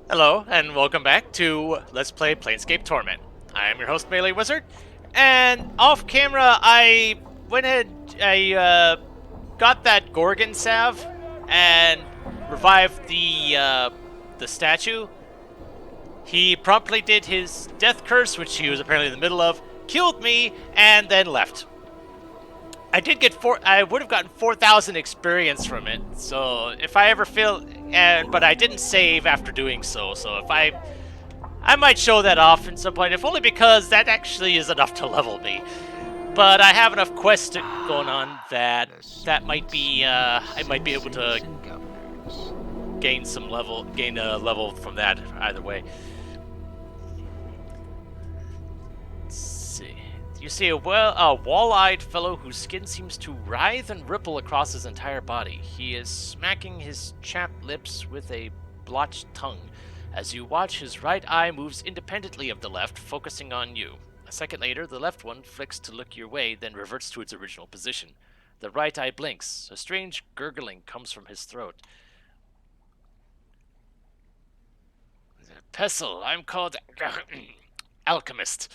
Hello, and welcome back to Let's Play Planescape Torment. I am your host, MeleeWizard, and off camera, I went ahead, got that Gorgon salve and revived the statue. He promptly did his death curse, which he was apparently in the middle of, killed me, and then left. I did get I would have gotten 4,000 experience from it. So if I ever feel, but I didn't save after doing so. So if I might show that off at some point, if only because that actually is enough to level me. But I have enough quests going on that might be, I might be able to gain a level from that either way. You see a wall-eyed fellow whose skin seems to writhe and ripple across his entire body. He is smacking his chapped lips with a blotched tongue. As you watch, his right eye moves independently of the left, focusing on you. A second later, the left one flicks to look your way, then reverts to its original position. The right eye blinks. A strange gurgling comes from his throat. Pestle, I'm called Alchemist.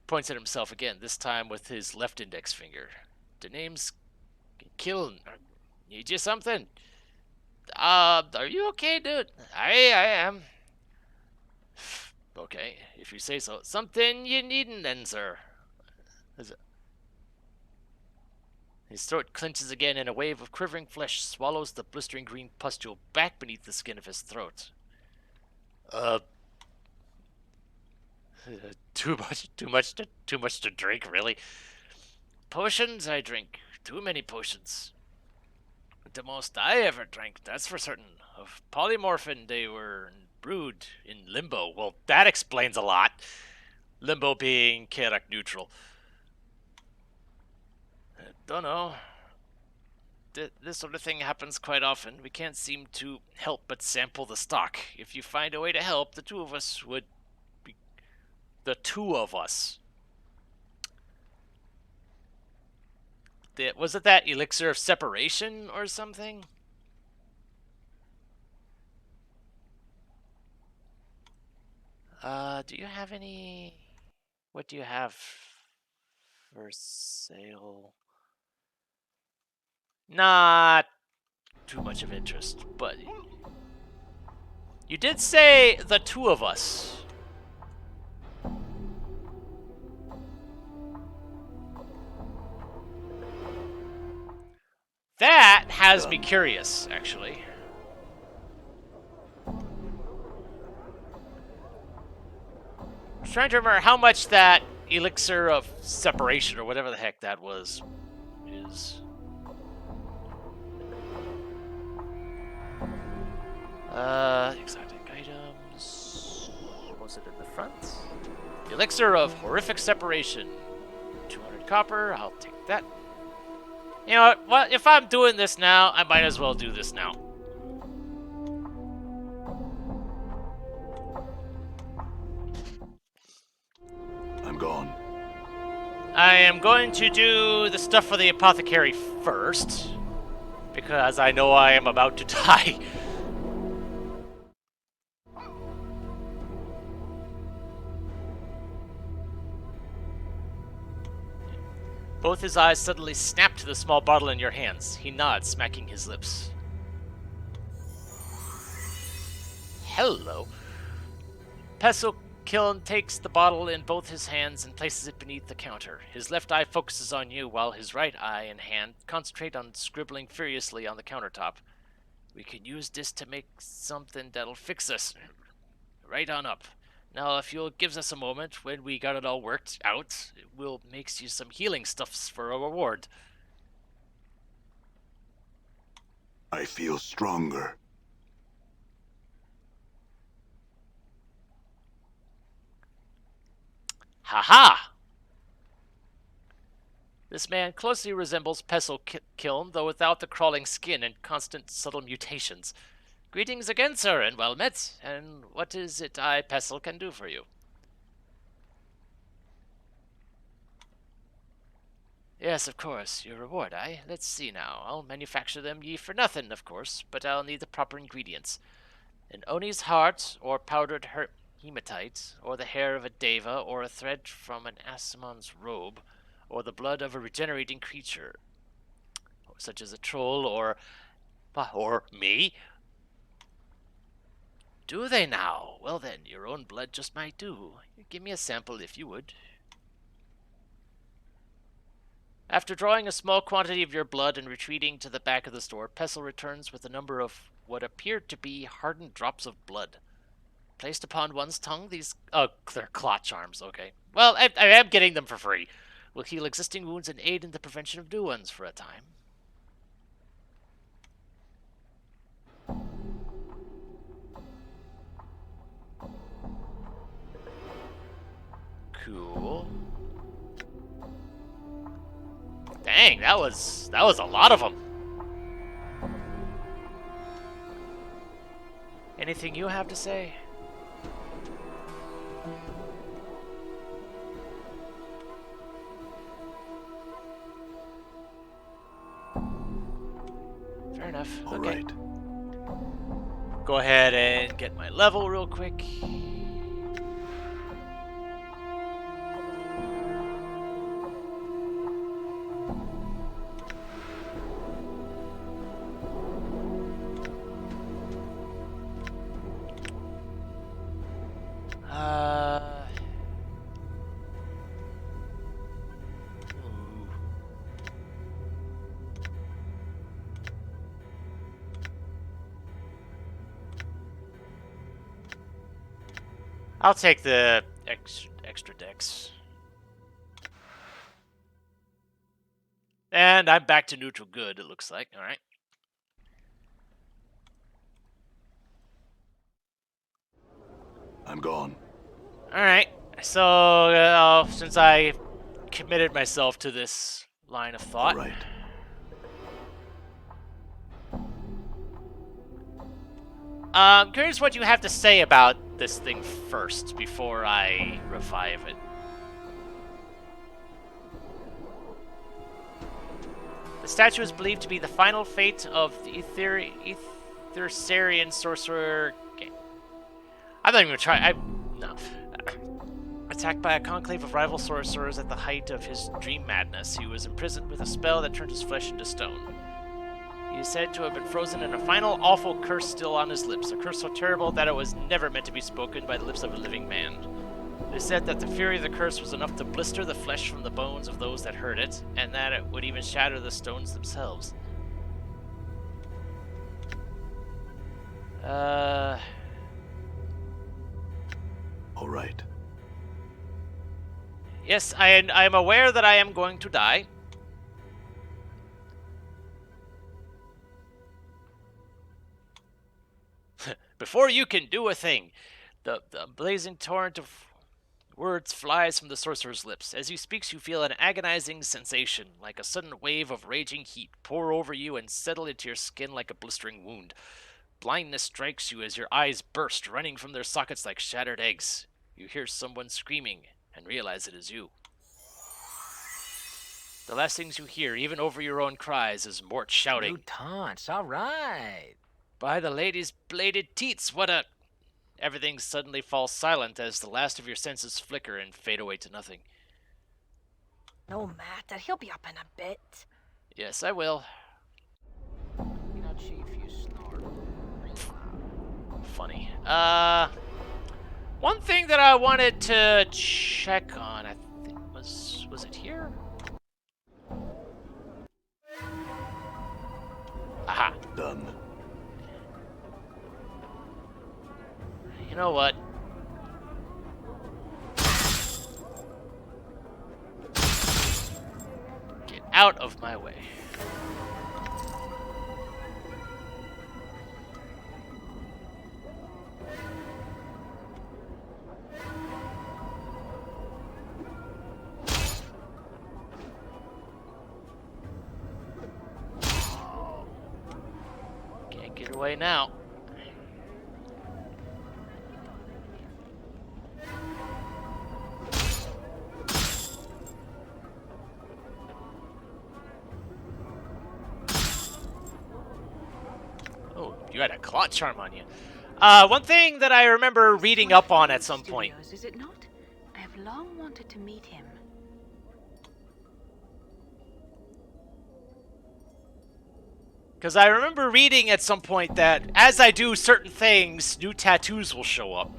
Points at himself again, this time with his left index finger. The name's Kiln. Need you something? Are you okay, dude? I am. Okay, if you say so. Something you needn't then, sir. His throat clenches again and a wave of quivering flesh swallows the blistering green pustule back beneath the skin of his throat. Too much to drink, really. Potions I drink. Too many potions. The most I ever drank, that's for certain. Of polymorphin, they were brewed in limbo. Well, that explains a lot. Limbo being chaotic neutral. Don't know. This sort of thing happens quite often. We can't seem to help but sample the stock. If you find a way to help, the two of us would be... The two of us. Was it that elixir of separation or something? Do you have any... What do you have for sale? Not too much of interest, but... You did say the two of us. That has me curious, actually. I'm trying to remember how much that elixir of separation, or whatever the heck that was, is. Exotic items. Was it in the front? Elixir of horrific separation. 200 copper, I'll take that. You know what? Well, if I'm doing this now, I might as well do this now. I'm gone. I am going to do the stuff for the apothecary first, because I know I am about to die. Both his eyes suddenly snap to the small bottle in your hands. He nods, smacking his lips. Hello. Pestle Kiln takes the bottle in both his hands and places it beneath the counter. His left eye focuses on you, while his right eye and hand concentrate on scribbling furiously on the countertop. We can use this to make something that'll fix us. Right on up. Now, if you'll give us a moment, when we got it all worked out, we'll make you some healing stuffs for a reward. I feel stronger. Ha-ha! This man closely resembles Pestle Kiln, though without the crawling skin and constant subtle mutations. Greetings again, sir, and well met. And what is it I, Pestle, can do for you? Yes, of course, your reward, Let's see now. I'll manufacture them ye for nothing, of course, but I'll need the proper ingredients. An Oni's heart, or powdered hematite, or the hair of a deva, or a thread from an Asimon's robe, or the blood of a regenerating creature, such as a troll or me. Do they now? Well then, your own blood just might do. Give me a sample if you would. After drawing a small quantity of your blood and retreating to the back of the store, Pestle returns with a number of what appeared to be hardened drops of blood. Placed upon one's tongue, these... Oh, they're clot charms, okay. Well, I am getting them for free. Will heal existing wounds and aid in the prevention of new ones for a time. Cool. Dang, that was a lot of them. Anything you have to say? Fair enough. All okay. right. Go ahead and get my level real quick. I'll take the extra dex. And I'm back to neutral good, it looks like. All right. I'm gone. All right. So, since I committed myself to this line of thought. All right. I'm curious what you have to say about this thing first before I revive it. The statue is believed to be the final fate of the Ethersarian sorcerer. I'm not even gonna try. No. Attacked by a conclave of rival sorcerers at the height of his dream madness, he was imprisoned with a spell that turned his flesh into stone. He is said to have been frozen in a final awful curse still on his lips, a curse so terrible that it was never meant to be spoken by the lips of a living man. It is said that the fury of the curse was enough to blister the flesh from the bones of those that heard it, and that it would even shatter the stones themselves. All right. Yes, I am aware that I am going to die. Before you can do a thing, the blazing torrent of words flies from the sorcerer's lips. As he speaks, you feel an agonizing sensation, like a sudden wave of raging heat, pour over you and settle into your skin like a blistering wound. Blindness strikes you as your eyes burst, running from their sockets like shattered eggs. You hear someone screaming and realize it is you. The last things you hear, even over your own cries, is Mort shouting, New taunts, all right. "By the lady's bladed teats, what a..." Everything suddenly falls silent as the last of your senses flicker and fade away to nothing. No matter, he'll be up in a bit. Yes, I will. You know, Chief, you snort real loud. Funny. One thing that I wanted to check on, I think was it here? Aha. Done. You know what? Get out of my way. Can't get away now. You had a clot charm on you. One thing that I remember reading up on at some point. Studios, is it not? I have long wanted to meet him. Because I remember reading at some point that as I do certain things, new tattoos will show up.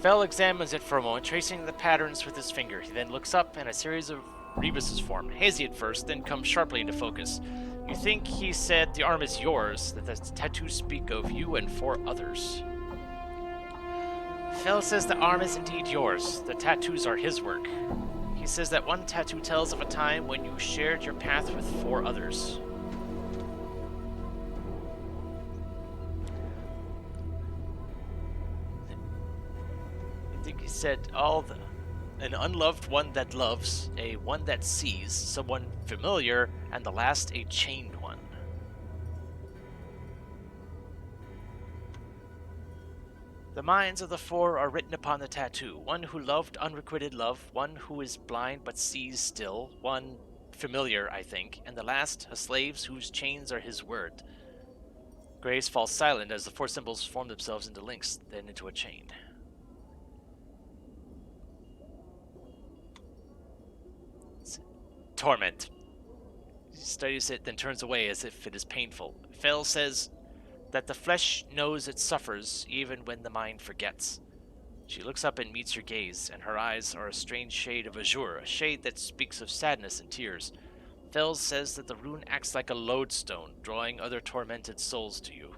Fel examines it for a moment, tracing the patterns with his finger. He then looks up, and a series of rebuses form. Hazy at first, then comes sharply into focus. You think he said the arm is yours, that the tattoos speak of you and 4 others. Fel says the arm is indeed yours. The tattoos are his work. He says that one tattoo tells of a time when you shared your path with 4 others. He said an unloved one that loves, a one that sees, someone familiar, and the last a chained one. The minds of the 4 are written upon the tattoo. One who loved unrequited love, one who is blind but sees still, one familiar, I think, and the last a slave whose chains are his word. Grace falls silent as the 4 symbols form themselves into links, then into a chain. Torment. He studies it, then turns away as if it is painful. Fel says that the flesh knows it suffers even when the mind forgets. She looks up and meets your gaze, and her eyes are a strange shade of azure, a shade that speaks of sadness and tears. Fel says that the rune acts like a lodestone, drawing other tormented souls to you.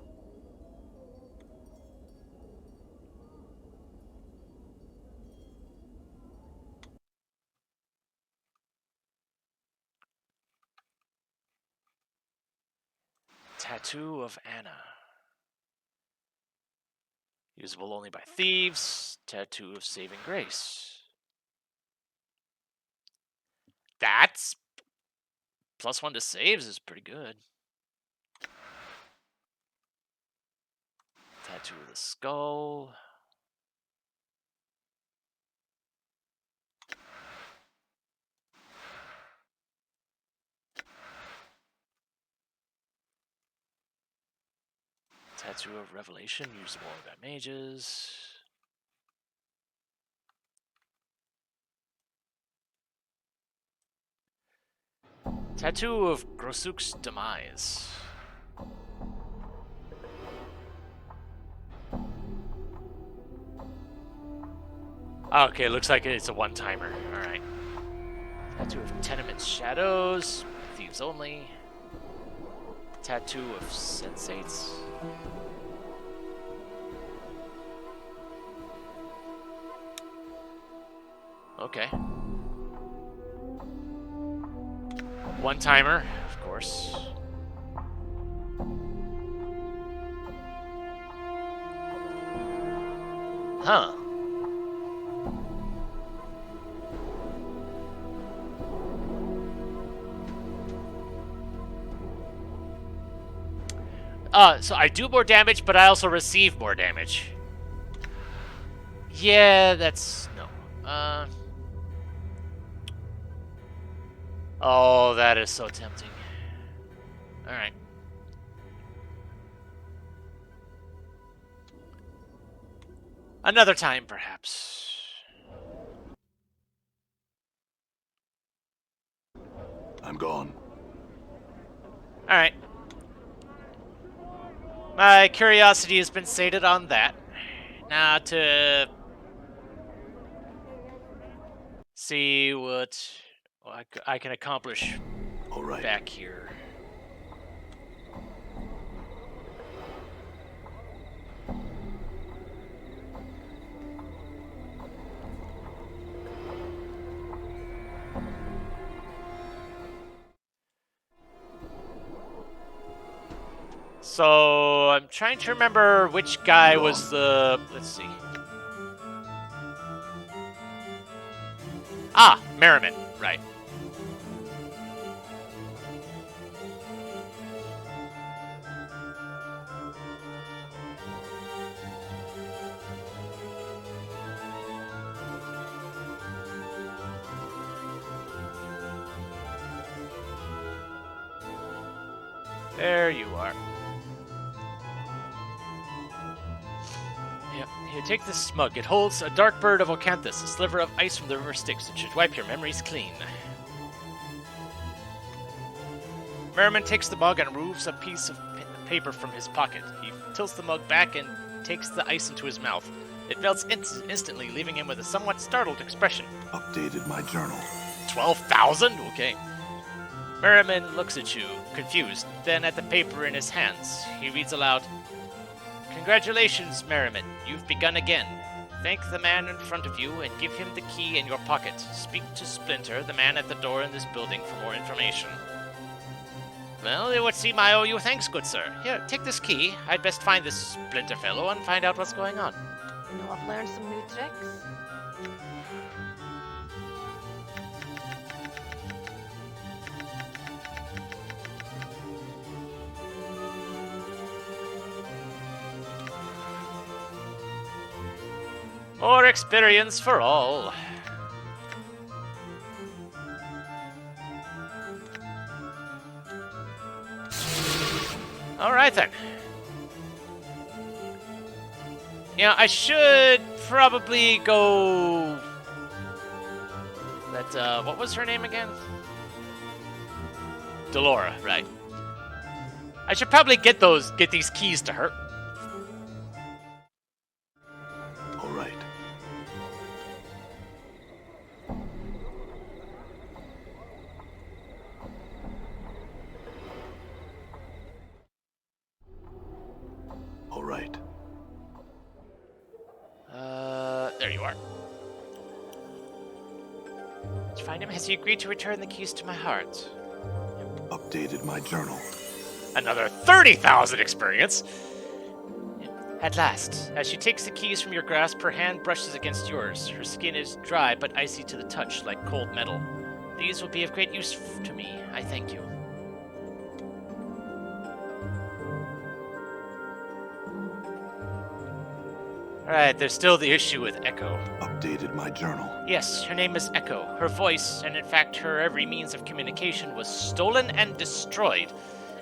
Tattoo of Anna. Usable only by thieves. Tattoo of Saving Grace. That's +1 to saves is pretty good. Tattoo of the Skull. Tattoo of Revelation, usable only by mages. Tattoo of Grosuk's Demise. Okay, looks like it's a one-timer. Alright. Tattoo of Tenement's Shadows. Thieves only. Tattoo of Sensates. Okay. One-timer, of course. Huh. So I do more damage, but I also receive more damage. Yeah, that's... no. Oh, that is so tempting. Alright. Another time, perhaps. I'm gone. Alright. My curiosity has been sated on that. Now to see what I can accomplish All right. back here. So I'm trying to remember which guy was the... let's see. Ah, Merriman, right. There you are. Yep. Here, take this mug. It holds a dark bird of Ocanthus, a sliver of ice from the river Styx. It should wipe your memories clean. Merriman takes the mug and removes a piece of paper from his pocket. He tilts the mug back and takes the ice into his mouth. It melts instantly, leaving him with a somewhat startled expression. Updated my journal. 12,000? Okay. Merriman looks at you, confused, then at the paper in his hands. He reads aloud, Congratulations, Merriman. You've begun again. Thank the man in front of you and give him the key in your pocket. Speak to Splinter, the man at the door in this building, for more information. Well, it would seem I owe you thanks, good sir. Here, take this key. I'd best find this Splinter fellow and find out what's going on. You know, I've learned some new tricks. More experience for all. Alright then. Yeah, I should probably go... what was her name again? Delora, right. I should probably get these keys to her. All right. All right. There you are. Did you find him? Has he agreed to return the keys to my heart? Updated my journal. Another 30,000 experience! At last, as she takes the keys from your grasp, her hand brushes against yours. Her skin is dry but icy to the touch, like cold metal. These will be of great use to me. I thank you. Alright, there's still the issue with Echo. Updated my journal. Yes, her name is Echo. Her voice, and in fact her every means of communication, was stolen and destroyed.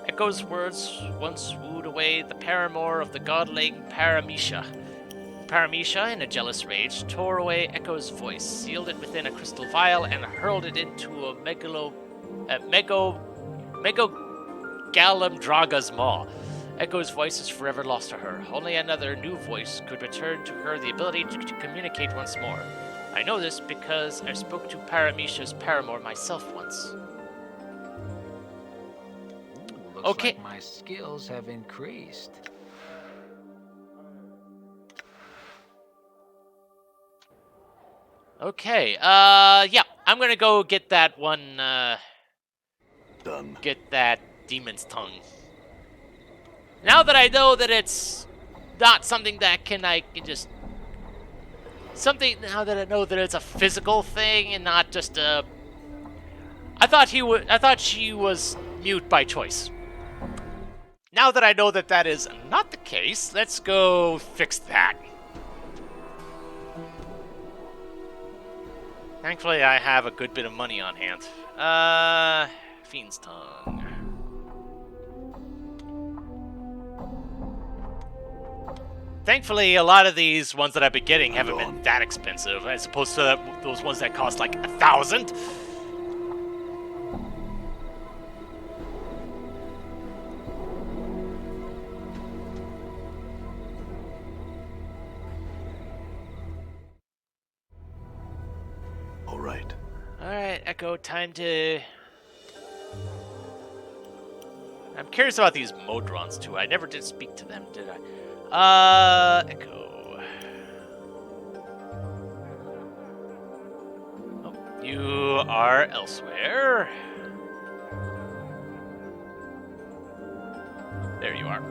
Echo's words once wooed away the paramour of the god-laying Paramisha. Paramisha, in a jealous rage, tore away Echo's voice, sealed it within a crystal vial, and hurled it into a Megalamdraga's maw. Echo's voice is forever lost to her. Only another new voice could return to her the ability to communicate once more. I know this because I spoke to Paramisha's paramour myself once. Looks Okay. like my skills have increased. Okay, yeah, I'm gonna go get that one, Done. get that demon's tongue. Now that I know that it's not something that I can just... now that I know that it's a physical thing and not just a... I thought she was mute by choice. Now that I know that that is not the case, let's go fix that. Thankfully, I have a good bit of money on hand. Fiend's Tongue. Thankfully, a lot of these ones that I've been getting haven't been that expensive, as opposed to those ones that cost like 1,000. All right. Alright, Echo, time to... I'm curious about these Modrons, too. I never did speak to them, did I? Echo. Oh, you are elsewhere. There you are.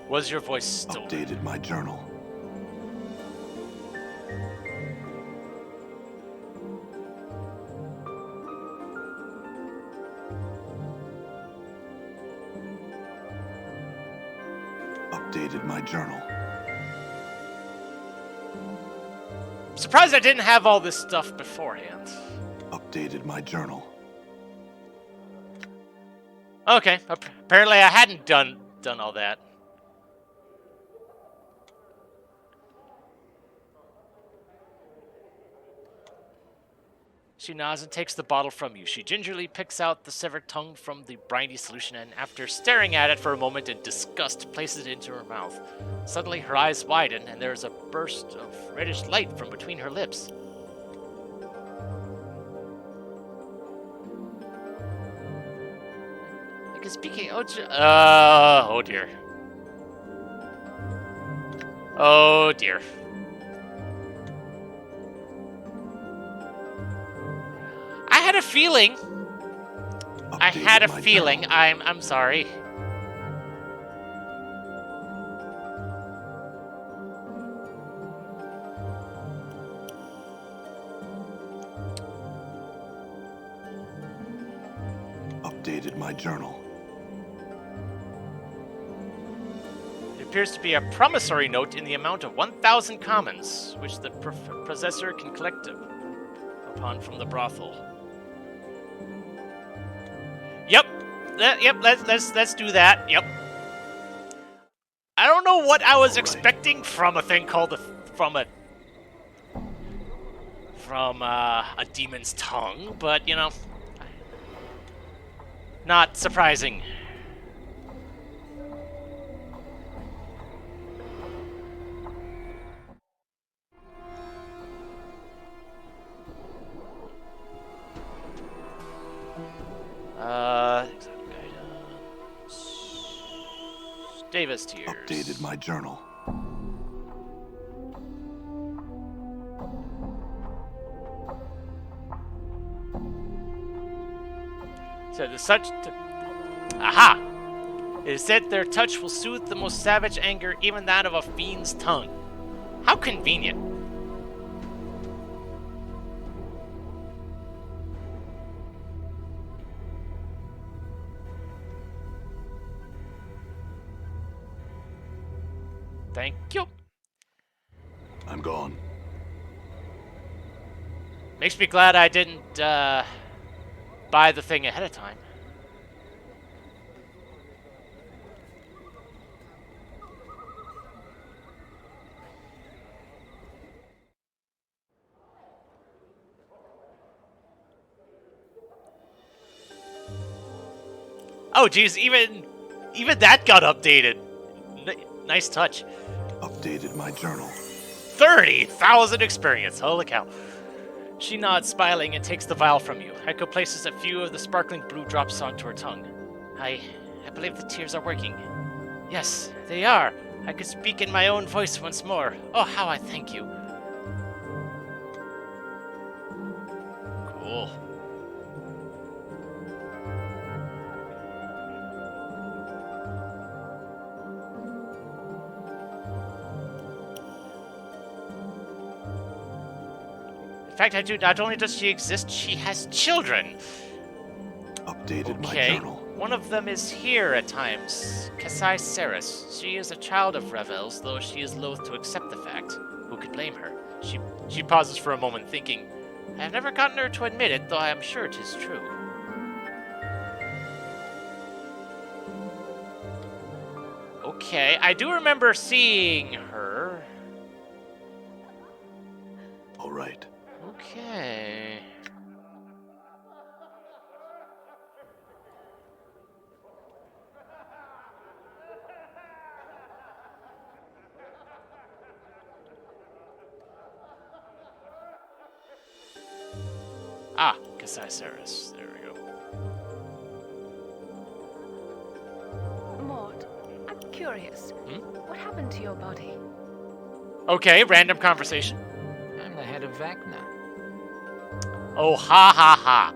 Was your voice still... Updated my journal. Updated my journal. Surprised I didn't have all this stuff beforehand. Updated my journal. Okay, apparently I hadn't done all that. She nods and takes the bottle from you. She gingerly picks out the severed tongue from the briny solution and, after staring at it for a moment in disgust, places it into her mouth. Suddenly, her eyes widen, and there is a burst of reddish light from between her lips. Like a speaking... oh dear. Oh dear. I had a feeling. I had a feeling. I'm sorry. Updated my journal. It appears to be a promissory note in the amount of 1,000 commons, which the possessor can collect upon from the brothel. Yep. Yep. Let's do that. Yep. I don't know what I was expecting from a thing called from a demon's tongue, but you know, not surprising. Davis Tears. Updated my journal. So the such... Aha! It is said their touch will soothe the most savage anger, even that of a fiend's tongue. How convenient. Thank you. I'm gone. Makes me glad I didn't buy the thing ahead of time. Oh geez, even that got updated. Nice touch. Updated my journal. 30,000 experience. Holy cow. She nods, smiling, and takes the vial from you. Echo places a few of the sparkling blue drops onto her tongue. I believe the tears are working. Yes, they are. I could speak in my own voice once more. Oh, how I thank you. Cool. In fact, I do. Not only does she exist, she has children. Updated my Okay, journal. one of them is here at times. Kasai Ceres. She is a child of Revel's, though she is loath to accept the fact. Who could blame her? She pauses for a moment, thinking, I have never gotten her to admit it, though I am sure it is true. Okay, I do remember seeing her. All right. Okay. Ah, Kasai Ceres. There we go. Maud, I'm curious. What happened to your body? Okay, random conversation. I'm the head of Vecna. Oh, ha ha ha.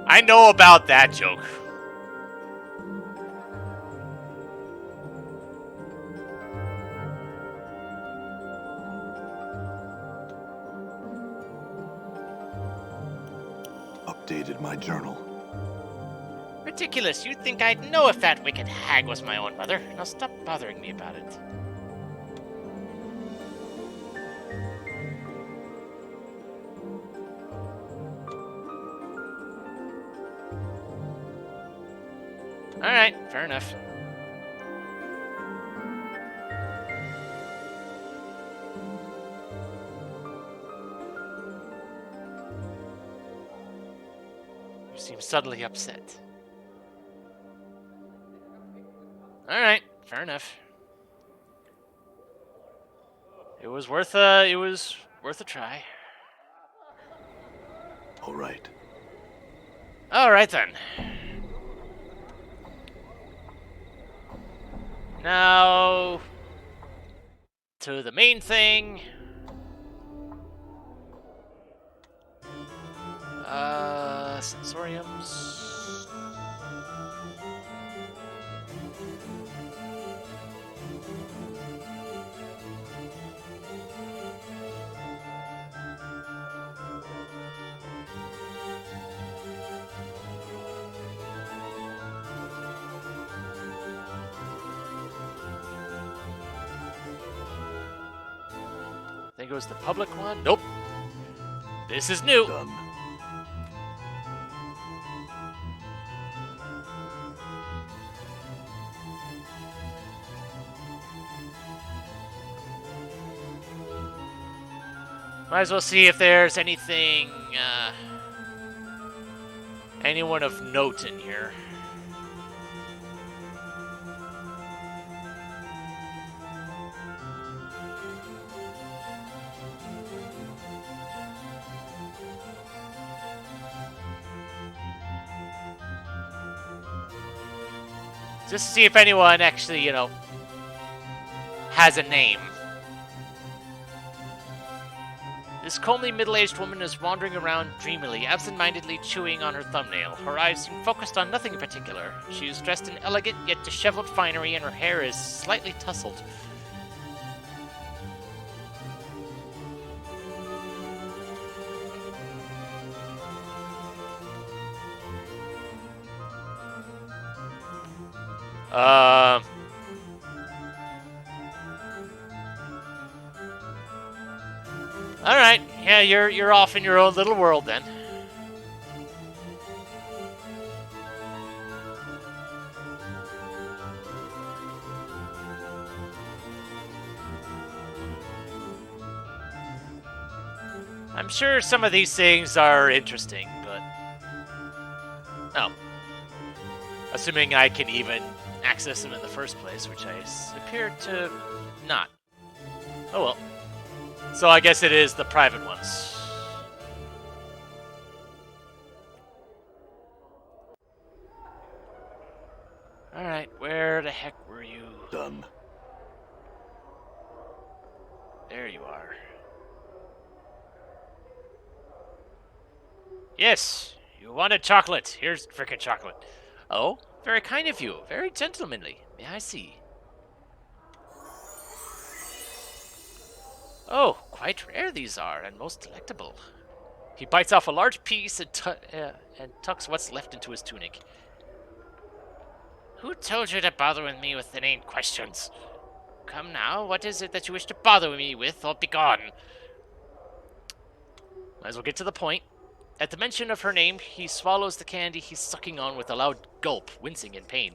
I know about that joke. Updated my journal. Ridiculous. You'd think I'd know if that wicked hag was my own mother. Now stop bothering me about it. Alright, fair enough. You seem suddenly upset. Alright, fair enough. It was worth a try. All right. Alright then. Now to the main thing. Sensoriums. I think it was the public one. Nope. This is new. Done. Might as well see if there's anything, anyone of note in here. Just to see if anyone actually, you know, has a name. This comely middle-aged woman is wandering around dreamily, absent-mindedly chewing on her thumbnail. Her eyes seem focused on nothing in particular. She is dressed in elegant yet disheveled finery, and her hair is slightly tousled. Alright, yeah, you're off in your own little world then. I'm sure some of these things are interesting, but... Oh. Assuming I can even access them in the first place, which I appear to not. Oh well. So I guess it is the private ones. Alright, where the heck were you? Done. There you are. Yes, you wanted chocolate. Here's frickin' chocolate. Oh, very kind of you. Very gentlemanly. May I see? Oh, quite rare these are, and most delectable. He bites off a large piece and tucks what's left into his tunic. Who told you to bother with me with inane questions? Come now, what is it that you wish to bother me with, or begone? Might as well get to the point. At the mention of her name, he swallows the candy he's sucking on with a loud gulp, wincing in pain.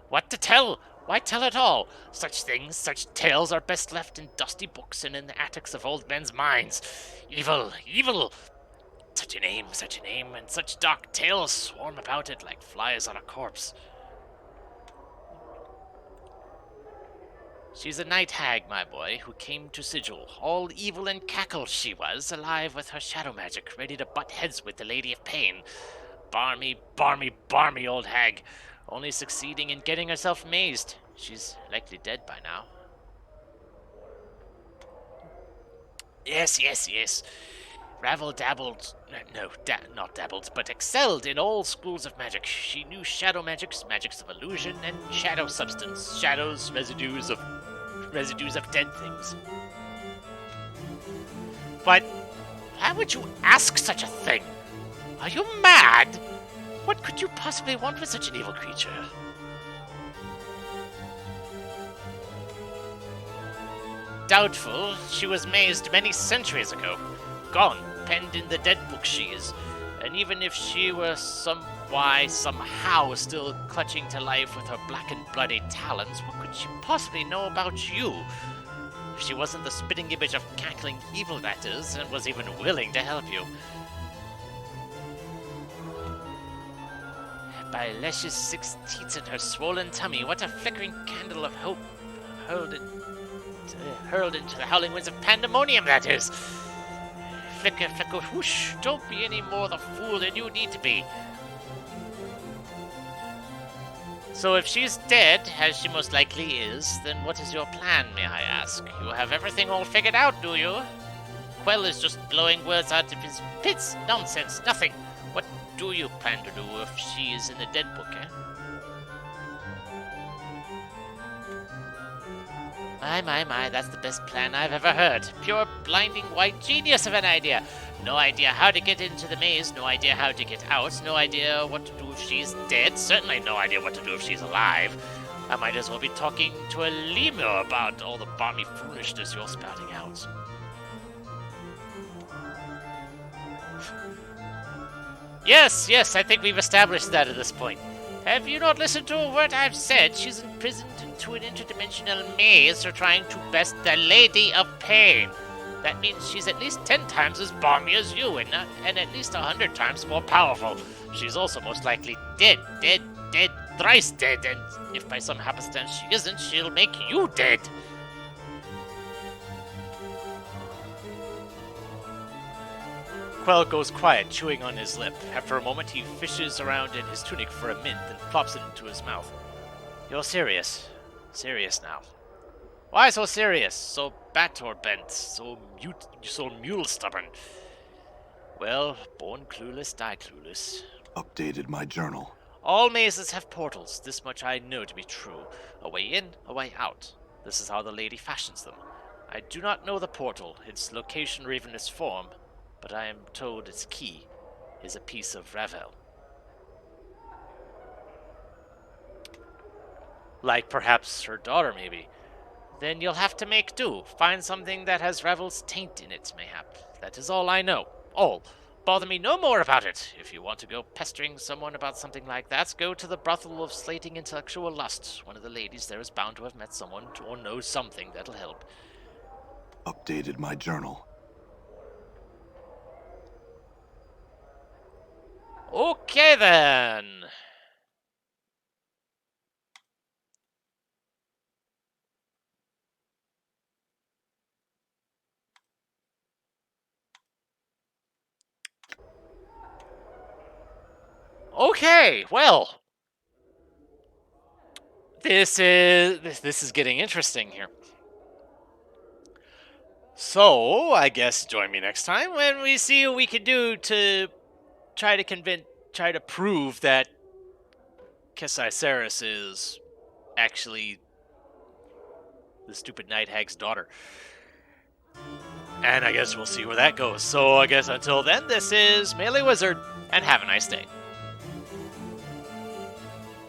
What to tell? Why tell at all? Such things, such tales are best left in dusty books and in the attics of old men's minds. Evil, evil! Such a name, and such dark tales swarm about it like flies on a corpse. She's a night hag, my boy, who came to Sigil. All evil and cackle she was, alive with her shadow magic, ready to butt heads with the Lady of Pain. Barmy, barmy, barmy old hag, only succeeding in getting herself mazed. She's likely dead by now. Yes. Dabbled, not dabbled, but excelled in all schools of magic. She knew shadow magics of illusion, and shadow substance. Shadows, residues of dead things. But how would you ask such a thing? Are you mad? What could you possibly want with such an evil creature? Doubtful. She was mazed many centuries ago. Gone, penned in the dead book she is. And even if she were somehow still clutching to life with her black and bloody talons, what could she possibly know about you? If she wasn't the spitting image of cackling evil, that is, and was even willing to help you. By Lesh's 6 teats and her swollen tummy, what a flickering candle of hope hurled into the howling winds of pandemonium, that is. Flicker, flicker, whoosh, don't be any more the fool than you need to be. So if she's dead, as she most likely is, then what is your plan, may I ask? You have everything all figured out, do you? Quell is just blowing words out of his pits. Nonsense, nothing. What do you plan to do if she is in the dead book, eh? My, that's the best plan I've ever heard. Pure blinding white genius of an idea. No idea how to get into the maze, no idea how to get out, no idea what to do if she's dead, certainly no idea what to do if she's alive. I might as well be talking to a lemur about all the balmy foolishness you're spouting out. Yes, I think we've established that at this point. Have you not listened to a word I've said? She's imprisoned into an interdimensional maze for trying to best the Lady of Pain. That means she's at least 10 times as balmy as you, and at least 100 times more powerful. She's also most likely dead, thrice dead, and if by some happenstance she isn't, she'll make you dead. Quell goes quiet, chewing on his lip. After a moment, he fishes around in his tunic for a mint, then plops it into his mouth. You're serious. Serious now. Why so serious? So bat-or-bent? So mule-stubborn? Well, born clueless, die clueless. Updated my journal. All mazes have portals. This much I know to be true. A way in, a way out. This is how the lady fashions them. I do not know the portal, its location or even its form, but I am told its key is a piece of Ravel. Like perhaps her daughter, maybe. Then you'll have to make do. Find something that has Ravel's taint in it, mayhap. That is all I know. All. Bother me no more about it. If you want to go pestering someone about something like that, go to the brothel of slating intellectual lust. One of the ladies there is bound to have met someone or knows something that'll help. Updated my journal. Okay, then. Okay, well. This is getting interesting here. So, I guess join me next time when we see what we can do to try to prove that Kesiceris is actually the stupid night hag's daughter. And I guess we'll see where that goes. So I guess until then, this is MeleeWizard, and have a nice day.